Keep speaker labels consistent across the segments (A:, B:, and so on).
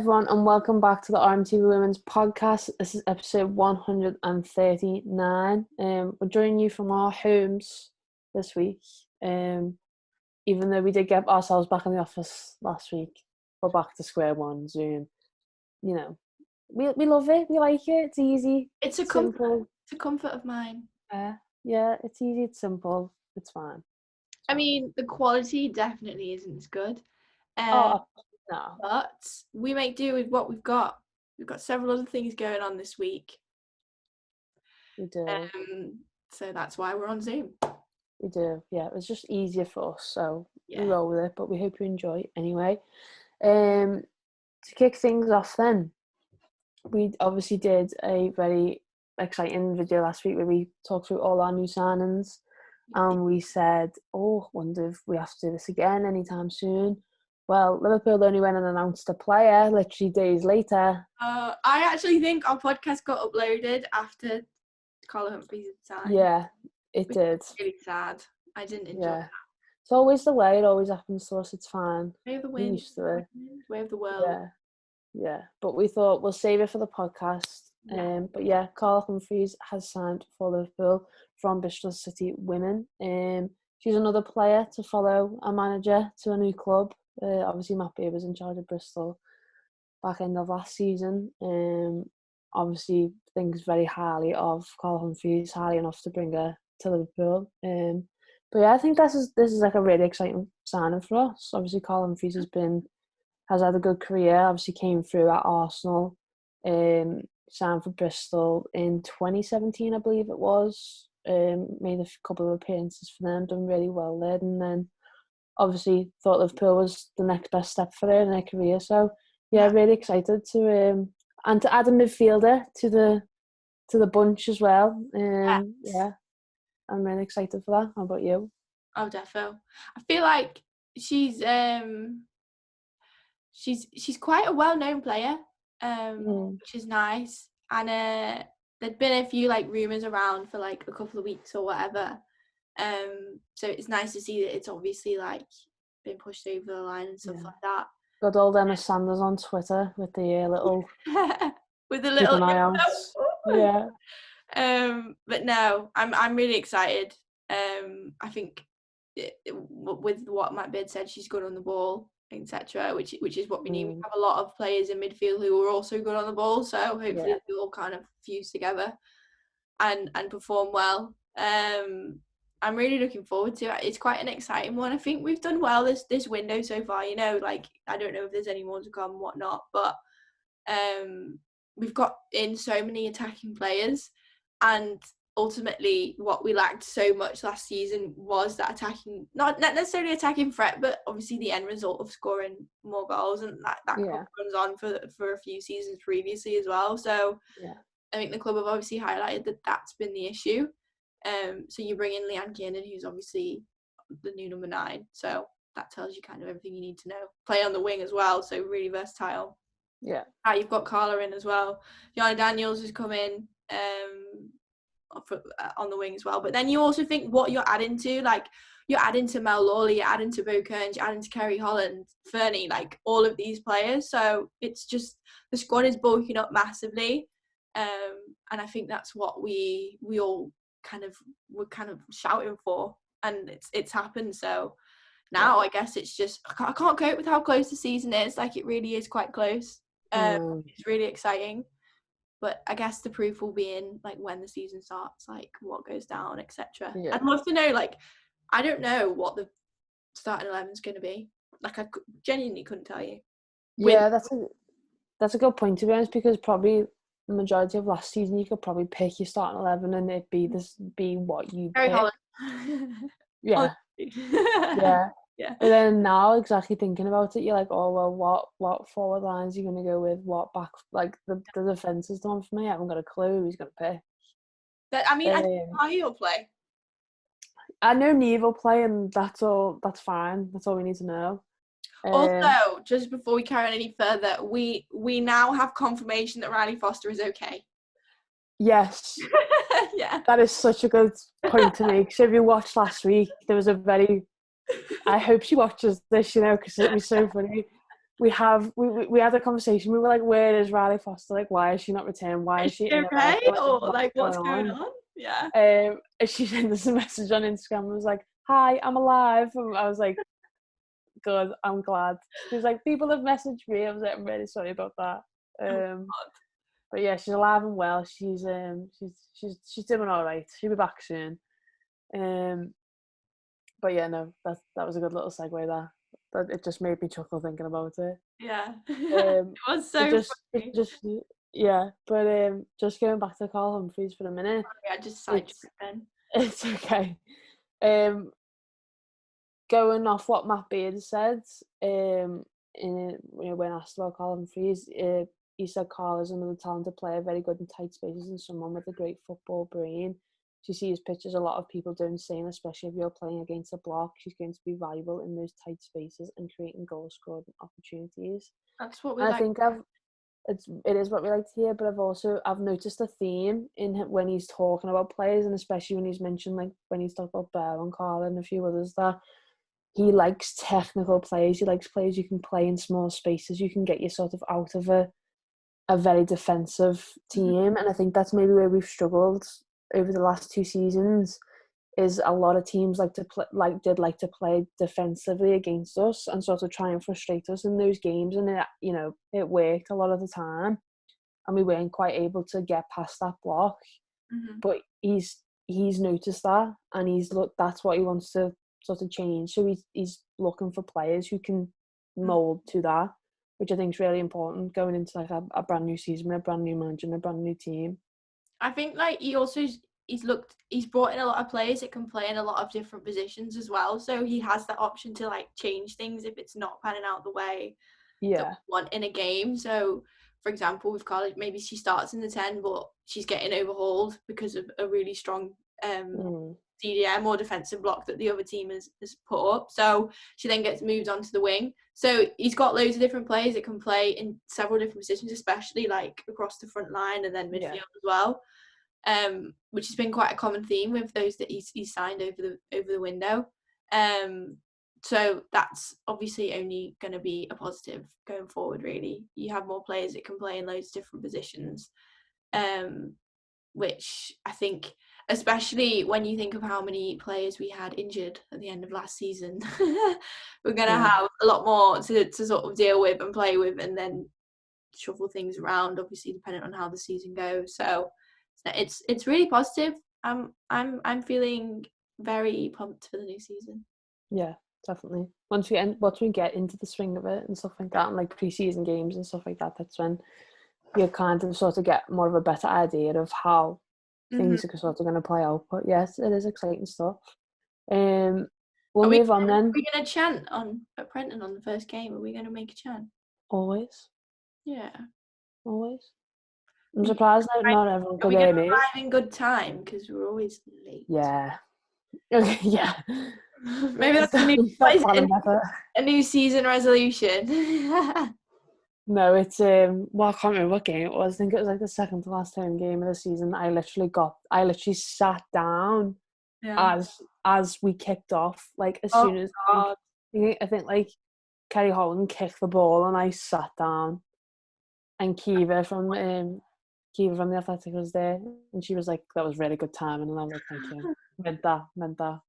A: everyone, and welcome back to the RMTV Women's Podcast. This is episode 139. We're joining you from our homes this week. Even though we did get ourselves back in the office last week, we're back to square one, Zoom. You know, we love it. We like it. It's easy.
B: It's a
A: simple.
B: comfort. It's a comfort of mine.
A: Yeah, it's easy. It's simple. It's fine.
B: I mean, the quality definitely isn't as good.
A: No.
B: But we make do with what we've got. We've got several other things going on this week.
A: We do.
B: So that's why we're on Zoom.
A: We do. Yeah, it was just easier for us, so
B: Yeah.
A: we roll with it. But we hope you enjoy anyway. To kick things off, then we obviously did a very exciting video last week where we talked through all our new signings, and we said, wonder if we have to do this again anytime soon. Well, Liverpool only went and announced a player literally days later.
B: I actually think our podcast got uploaded after Carla Humphrey's signed.
A: Yeah, it did.
B: Really sad. I didn't enjoy that.
A: It's always the way. It always happens to us. It's fine.
B: Way of the
A: We're
B: wind.
A: used to it.
B: Way of the world.
A: Yeah. But we thought we'll save it for the podcast.
B: Yeah.
A: But yeah, Carla Humphrey has signed for Liverpool from Bristol City Women. She's another player to follow a manager to a new club. Obviously, Matt Beer was in charge of Bristol back end of last season. Obviously, thinks very highly of Carla Humphreys, highly enough to bring her to Liverpool. But yeah, I think this is like a really exciting signing for us. Obviously, Carla Humphreys has had a good career. Obviously, came through at Arsenal, signed for Bristol in 2017, I believe it was. Made a couple of appearances for them, done really well there, and then obviously thought Liverpool was the next best step for her in her career. So yeah, really excited to and to add a midfielder to the bunch as well. Yeah, I'm really excited for that. How about you?
B: Oh, defo. I feel like she's quite a well-known player, which is nice. And there'd been a few like rumours around for like a couple of weeks or whatever. So it's nice to see that it's obviously like been pushed over the line and stuff like that.
A: Got old Emma Sanders on Twitter with the little
B: with the little
A: yeah.
B: But no, I'm really excited. I think with what Matt Beard said, she's good on the ball, etc. Which is what we need. We have a lot of players in midfield who are also good on the ball, so hopefully they'll all kind of fuse together and perform well. I'm really looking forward to it. It's quite an exciting one. I think we've done well this window so far. You know, like I don't know if there's any more to come and whatnot, but we've got in so many attacking players, and ultimately what we lacked so much last season was that attacking, not necessarily attacking threat, but obviously the end result of scoring more goals, and that runs on for a few seasons previously as well. So I think the club have obviously highlighted that that's been the issue. So you bring in Leanne Kiernan, who's obviously the new number 9, so that tells you kind of everything you need to know. Play on the wing as well, so really versatile.
A: Yeah.
B: You've got Carla in as well. Yana Daniels has come in on the wing as well. But then you also think what you're adding to, like you're adding to Mel Lawley, you're adding to Bo Kearns, you're adding to Kerry Holland, Fernie, like all of these players. So it's just the squad is bulking up massively, and I think that's what we all were kind of shouting for, and it's happened. So now I guess it's just I can't cope with how close the season is. Like it really is quite close. It's really exciting, but I guess the proof will be in like when the season starts, like what goes down, etc. I'd love to know. Like I don't know what the starting 11 is going to be. Like I genuinely couldn't tell you.
A: Yeah, that's a good point, to be honest, because probably the majority of last season you could probably pick your starting 11 and it'd be what you pick. Yeah. Yeah. But then now, exactly thinking about it, you're like, oh well, what forward lines are you going to go with? What back? Like the defense is done for me. I haven't got a clue who's going to pick.
B: But I mean, I don't know you'll play.
A: I know Neve will play, and that's all. That's fine. That's all we need to know.
B: Also, just before we carry on any further, we now have confirmation that Riley Foster is okay.
A: Yes.
B: Yeah.
A: That is such a good point to make. So if you watched last week, there was a very... I hope she watches this, because it'd be so funny. we had a conversation. We were like, where is Riley Foster? Like, why is she not returned? Why is she in
B: okay?
A: America? Like,
B: Or like, what's
A: going
B: going on? Yeah.
A: And she sent us a message on Instagram and was like, hi, I'm alive. And I was like, good, I'm glad. She was like, people have messaged me. I was like, I'm really sorry about that. But yeah, she's alive and well. She's doing all right. She'll be back soon. But yeah, no, that was a good little segue there. But it just made me chuckle thinking about it.
B: Yeah. It was so funny.
A: Yeah, but just going back to Carla Humphreys for a minute.
B: Sorry, I just sidetracked then.
A: It's okay. Going off what Matt Beard said, when asked about Carla Humphreys, he said Carla's another talented player, very good in tight spaces, and someone with a great football brain. She sees pitches a lot of people doing the same, especially if you're playing against a block. She's going to be valuable in those tight spaces and creating goal-scoring opportunities.
B: That's what we
A: and
B: like.
A: I think it is what we like to hear, but I've noticed a theme in him when he's talking about players, and especially when he's mentioned, like when he's talked about Bear and Carla and a few others, that he likes technical players. He likes players you can play in small spaces. You can get you sort of out of a very defensive team, and I think that's maybe where we've struggled over the last 2 seasons. Is a lot of teams did like to play defensively against us and sort of try and frustrate us in those games, and it worked a lot of the time, and we weren't quite able to get past that block. But he's noticed that, and that's what he wants to sort of change. So he's looking for players who can mould to that, which I think is really important going into like a brand new season with a brand new manager and a brand new team.
B: I think like he's brought in a lot of players that can play in a lot of different positions as well. So he has that option to like change things if it's not panning out the way that we want in a game. So for example, with Carla, maybe she starts in the 10, but she's getting overhauled because of a really strong CDM or defensive block that the other team has put up. So she then gets moved onto the wing. So he's got loads of different players that can play in several different positions, especially like across the front line and then midfield as well. Which has been quite a common theme with those that he's signed over the window. So that's obviously only going to be a positive going forward, really. You have more players that can play in loads of different positions, which I think, especially when you think of how many players we had injured at the end of last season, we're going to have a lot more to sort of deal with and play with, and then shuffle things around, obviously depending on how the season goes. So it's really positive. I'm feeling very pumped for the new season.
A: Yeah, definitely. Once we get into the swing of it and stuff like that, and like pre-season games and stuff like that, that's when you kind of sort of get more of a better idea of how things are sort of going to play out. But yes, it is exciting stuff. We'll move on then.
B: Are we going to chant at Prenton on the first game? Are we going to make a chant?
A: Always.
B: Yeah.
A: Always. I'm surprised that not everyone could hear me.
B: Are we going to arrive in good time? Because we're always late.
A: Yeah. Yeah.
B: Maybe that's a new season resolution.
A: No, it's I can't remember what game it was. I think it was like the second to last home game of the season. I literally sat down as we kicked off. Like as soon as I think like Kerry Holland kicked the ball and I sat down, and Kiva from the Athletic was there, and she was like, "That was really good timing," and I was like, "Thank you." Meant that.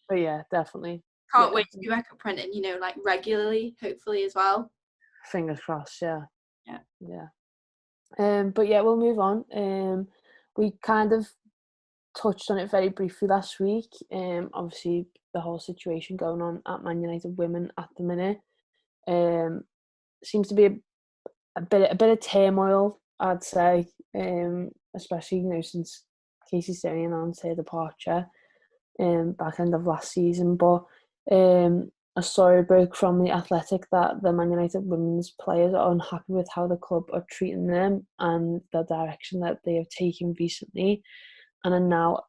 A: But yeah, definitely.
B: Can't wait to be back at Prenton, like regularly, hopefully as well.
A: Fingers crossed, yeah.
B: Yeah.
A: But yeah, we'll move on. We kind of touched on it very briefly last week. Obviously the whole situation going on at Man United women at the minute. Seems to be a bit of turmoil, I'd say. Especially, since Casey Stoney announced her departure back end of last season. But a story broke from the Athletic that the Man United women's players are unhappy with how the club are treating them and the direction that they have taken recently, and are now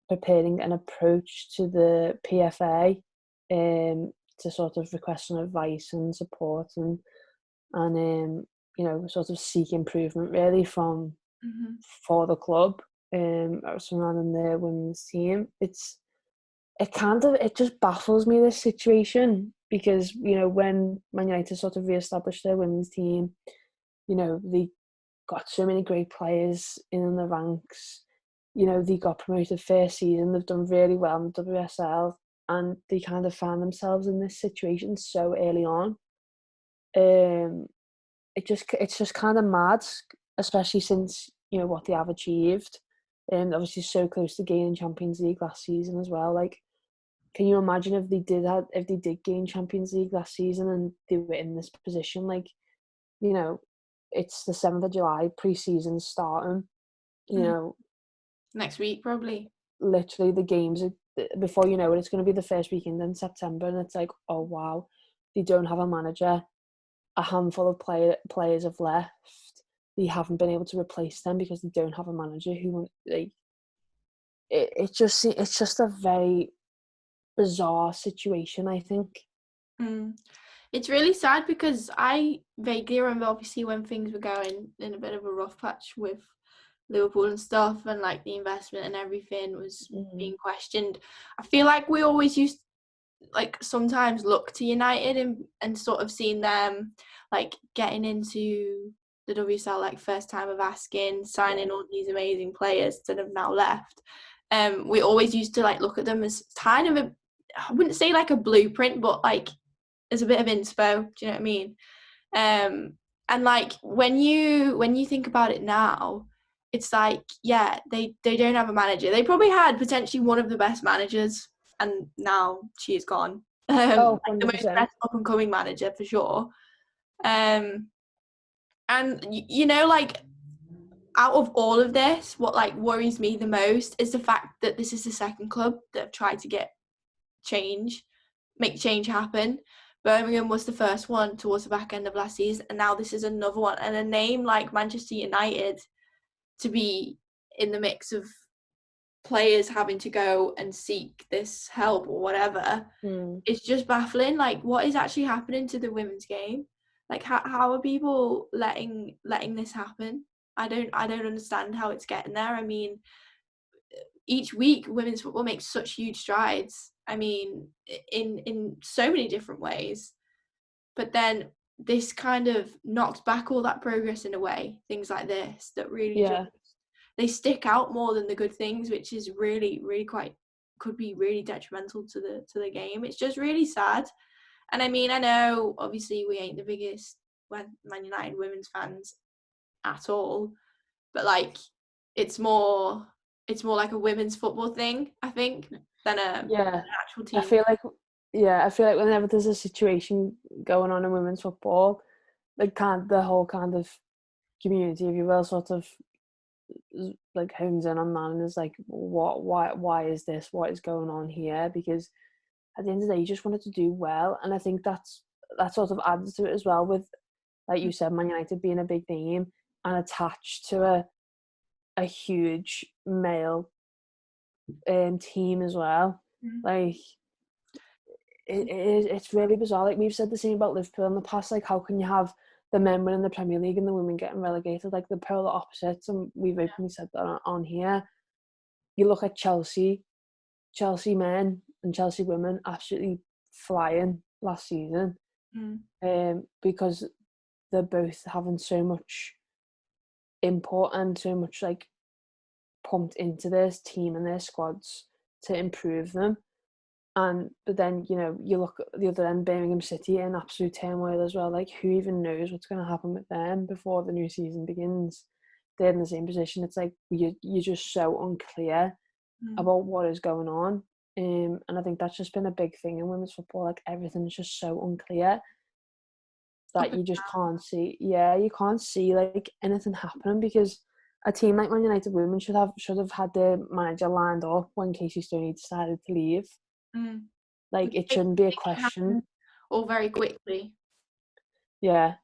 A: preparing an approach to the PFA to sort of request some advice and support and sort of seek improvement really for the club surrounding the women's team. It just baffles me, this situation. because, you know, when Man United sort of re-established their women's team, you know, they got so many great players in the ranks. You know, they got promoted first season. They've done really well in the WSL, and they kind of found themselves in this situation so early on. It's just kind of mad, especially since, you know, what they have achieved, and obviously so close to gaining Champions League last season as well. Like, can you imagine if they did gain Champions League last season and they were in this position? Like, you know, it's the 7th of July, pre-season starting. You know,
B: next week probably.
A: literally the games are, before you know it, it's going to be the first weekend in September, and it's like, oh wow, they don't have a manager. A handful of players have left. They haven't been able to replace them because they don't have a manager who, like, it's just a very bizarre situation, I think.
B: It's really sad because I vaguely remember, obviously, when things were going in a bit of a rough patch with Liverpool and stuff, and like the investment and everything was being questioned. I feel like we always used, like, sometimes look to United and sort of seeing them like getting into the WSL, like, first time of asking, signing all these amazing players that have now left. We always used to like look at them as kind of I wouldn't say like a blueprint, but like as a bit of inspo. Do you know what I mean? And like when you think about it now, it's like, yeah, they don't have a manager. They probably had potentially one of the best managers, and now she is gone.
A: Oh,
B: Like the most
A: 100%.
B: best up and coming manager for sure. And you know, like, out of all of this, what like worries me the most is the fact that this is the second club that have tried to make change happen. Birmingham was the first one towards the back end of last season, and now this is another one. And a name like Manchester United to be in the mix of players having to go and seek this help or whatever, it's just baffling. Like, what is actually happening to the women's game? Like, how are people letting this happen? I don't understand how it's getting there. I mean, each week women's football makes such huge strides. I mean, in so many different ways. But then this kind of knocks back all that progress in a way. Things like this that really just, they stick out more than the good things, which is really, really could be really detrimental to the game. It's just really sad. And I mean, I know obviously we ain't the biggest Man United women's fans at all, but like it's more like a women's football thing, I think, than an actual team.
A: I feel like whenever there's a situation going on in women's football, the whole kind of community, if you will, sort of like hones in on that and is like, why is this? What is going on here? Because at the end of the day, you just wanted to do well, and I think that sort of adds to it as well, with, like you said, Man United being a big name and attached to a huge male team as well. Like, it's really bizarre. Like, we've said the same about Liverpool in the past. Like, how can you have the men winning the Premier League and the women getting relegated? Like, the polar opposites, and we've openly said that on here. You look at Chelsea men and Chelsea women absolutely flying last season, because they're both having so much input and so much like pumped into their team and their squads to improve them. But then, you know, you look at the other end, Birmingham City, in absolute turmoil as well. Like, who even knows what's going to happen with them before the new season begins? They're in the same position. It's like you're just so unclear about what is going on. And I think that's just been a big thing in women's football. Like, everything's just so unclear that you just can't see. Yeah, you can't see like anything happening, because a team like Man United women should have had their manager lined up when Casey Stoney decided to leave. Like, it shouldn't be a question.
B: All very quickly.
A: Yeah.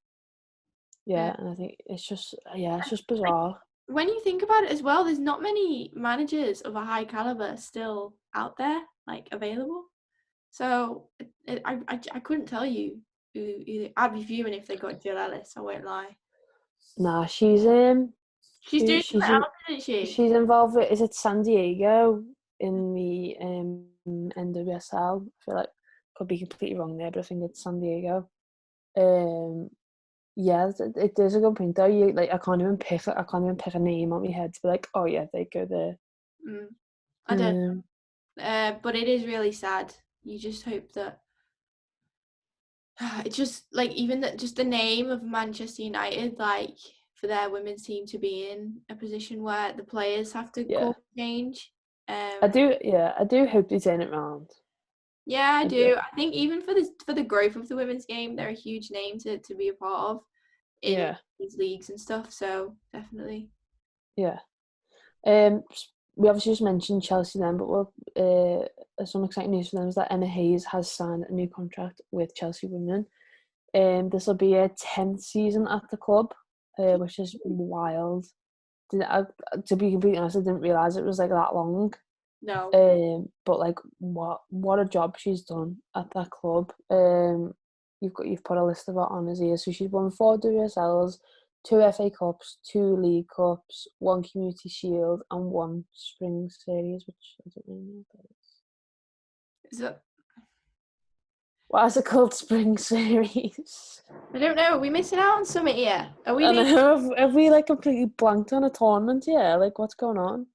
A: And I think it's just bizarre.
B: When you think about it as well, there's not many managers of a high caliber still out there, like, available. So I couldn't tell you who. I'd be fuming if they got Jill Ellis. I won't lie.
A: Nah, she's
B: doing something else, isn't she?
A: She's involved with, is it San Diego in the NWSL? I feel like could be completely wrong there, but I think it's San Diego. Yeah, it is a good point though. You like I can't even pick a name on my head to be like, oh yeah, they go there.
B: I don't. But it is really sad. You just hope that it's just like even that just the name of Manchester United, like for their women's team to be in a position where the players have to call change.
A: I do hope they turn it around.
B: Yeah, I do. I think even for the growth of the women's game, they're a huge name to be a part of in these leagues and stuff. So definitely.
A: Yeah. We obviously just mentioned Chelsea then, but some exciting news for them is that Emma Hayes has signed a new contract with Chelsea Women. This will be her 10th season at the club, which is wild. To be completely honest, I didn't realise it was like that long.
B: No.
A: But like what a job she's done at that club. You've put a list of her honours here. So she's won 4 WSLs, 2 FA Cups, 2 League Cups, 1 Community Shield, and 1 Spring Series, which I don't really know what that is.
B: Is that?
A: Why is it called Spring Series?
B: I don't know. Are we missing out on something here? Are we?
A: Have we like completely blanked on a tournament here? Like what's going on?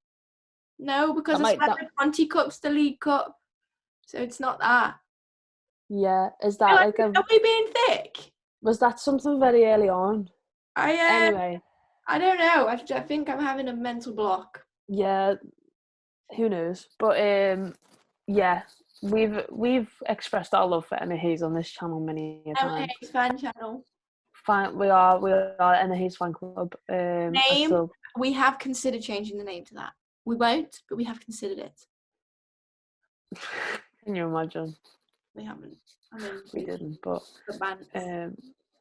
B: No, because it's the 20 Cup's the League Cup, so it's not that.
A: Yeah, is that like
B: are we being thick?
A: Was that something very early on?
B: Anyway, I don't know. I think I'm having a mental block.
A: Yeah, who knows? But yeah, we've expressed our love for Emma Hayes on this channel many times.
B: Emma Hayes fan channel.
A: We are Emma Hayes fan club.
B: Name. We have considered changing the name to that. We won't, but we have considered it.
A: Can you imagine?
B: We haven't.
A: We didn't, but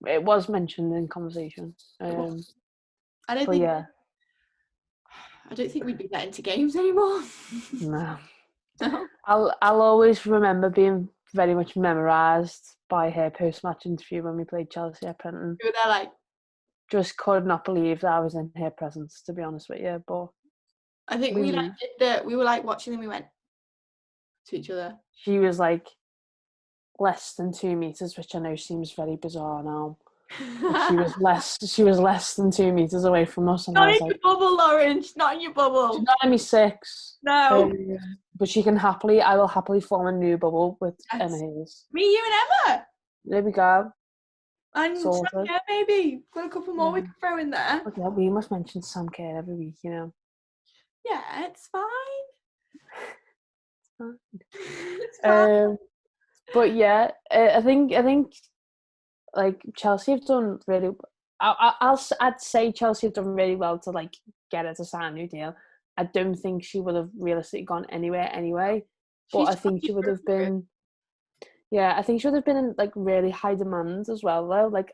A: it was mentioned in conversation.
B: I don't think.
A: Yeah.
B: I don't think we'd be getting to games anymore.
A: No. I'll always remember being very much memorised by her post-match interview when we played Chelsea at Prenton.
B: You were there like.
A: Just could not believe that I was in her presence, to be honest with you. But
B: I think we were like watching and we went to each other.
A: She was like less than 2 meters, which I know seems very bizarre now. She was less than 2 meters away from us, and
B: not
A: I was
B: in your bubble, Lauren. She's not in your bubble.
A: She's not in me 6.
B: No.
A: But I will happily form a new bubble with Emma Hayes.
B: Me, you, and Emma.
A: There we go.
B: And Sam Kerr, maybe. Got a couple more we can throw in there.
A: Okay, we must mention Sam Kerr every week, you know.
B: Yeah, it's fine.
A: It's fine. But yeah, I think like Chelsea have done really. I'd say Chelsea have done really well to like get her to sign a new deal. I don't think she would have realistically gone anywhere anyway. But I think she would have been. Yeah, I think she would have been in like really high demand as well, though. Like,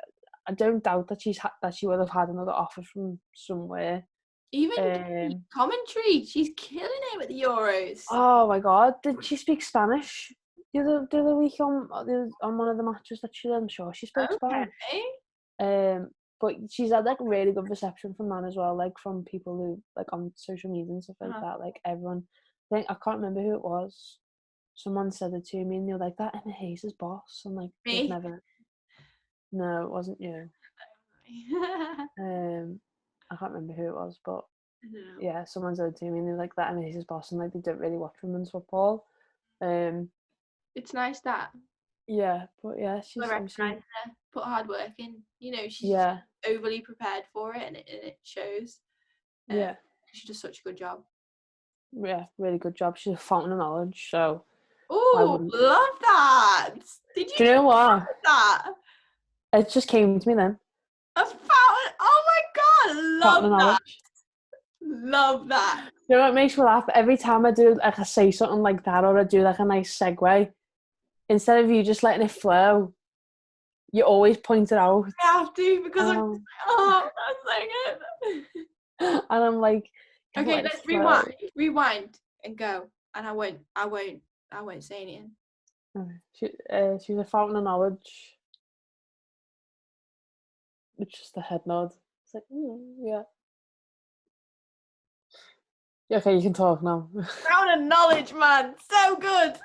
A: I don't doubt that she would have had another offer from somewhere.
B: Even commentary, she's killing it with the Euros.
A: Oh my God, did she speak Spanish the other week on one of the matches that she did? I'm sure she spoke Spanish. But she's had like really good reception from that as well, like from people who like on social media and stuff like that. Like everyone, I can't remember who it was. Someone said it to me, and they were like, "That Emma Hayes' boss." I'm like,
B: me?
A: Never. No, it wasn't you. I can't remember who it was, but yeah, someone said it to me, and they were like, "That Emma Hayes' boss," and like they don't really watch women's football.
B: It's nice that.
A: Yeah, but yeah, she's
B: obviously put hard work in. You know, she's overly prepared for it, and it shows.
A: Yeah,
B: she does such a good job.
A: Yeah, really good job. She's a fountain of knowledge. So.
B: Oh, love that! Did you?
A: Do you know what?
B: That?
A: It just came to me then.
B: A fountain! Oh my God! Love that! Love that!
A: You know what makes me laugh? Every time I do, like, I say something like that, or I do like a nice segue, instead of you just letting it flow, you always point it out.
B: I have to because I'm saying it.
A: And I'm like,
B: okay, let's rewind and go. And I won't say anything.
A: She's a fountain of knowledge. It's just a head nod. It's like, yeah. Okay, you can talk now.
B: Fountain of knowledge, man. So good.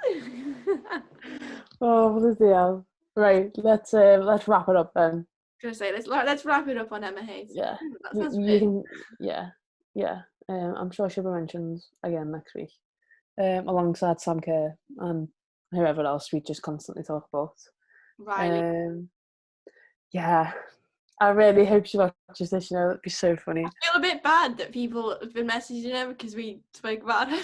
A: Oh, bloody hell. Right, let's wrap it up then.
B: Gonna say let's wrap it up on Emma Hayes.
A: Yeah,
B: That sounds
A: you
B: good.
A: can. Yeah, yeah. I'm sure she'll be mentioned again next week, alongside Sam Kerr and whoever else we just constantly talk about.
B: Riley.
A: Yeah, I really hope she watches this. You know, it'd be so funny.
B: I feel a bit bad that people have been messaging her because we spoke about her.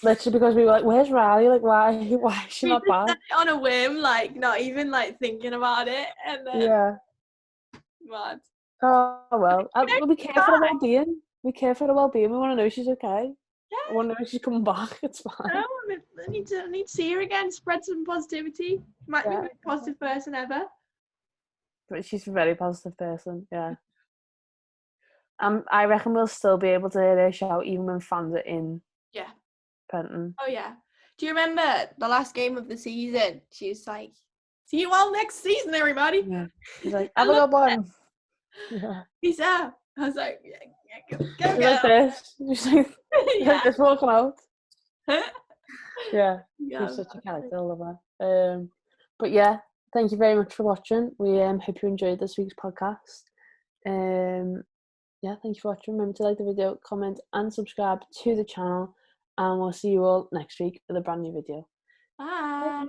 A: Literally, because we were like, "Where's Riley? Like, why is she
B: We
A: not
B: just
A: back?"
B: said it on a whim, like not even like thinking about it, and then
A: Yeah.
B: mad.
A: Oh well.
B: You know,
A: We
B: she's
A: care for her
B: fine.
A: well-being. We care for her well-being. We want to know she's okay. I
B: Yeah,
A: want to know she's coming back. It's fine.
B: no, I need to see her again. Spread some positivity. Might be the
A: Yeah.
B: most positive person ever.
A: But she's a very positive person. Yeah. I reckon we'll still be able to hear her shout even when fans are in
B: Yeah.
A: Penton.
B: Oh yeah. Do you remember the last game of the season? She was like, "See you all next season, everybody."
A: Yeah. She's like,
B: I
A: have a
B: love
A: good one. Yeah.
B: peace out. I was like, yeah, go
A: She's like
B: girl.
A: this. She's like
B: Yeah.
A: this walking out. Yeah.
B: Yeah.
A: She's such a character. I love her. But yeah, thank you very much for watching. We hope you enjoyed this week's podcast. Yeah, thank you for watching. Remember to like the video, comment, and subscribe to the channel. And we'll see you all next week with a brand new video.
B: Bye.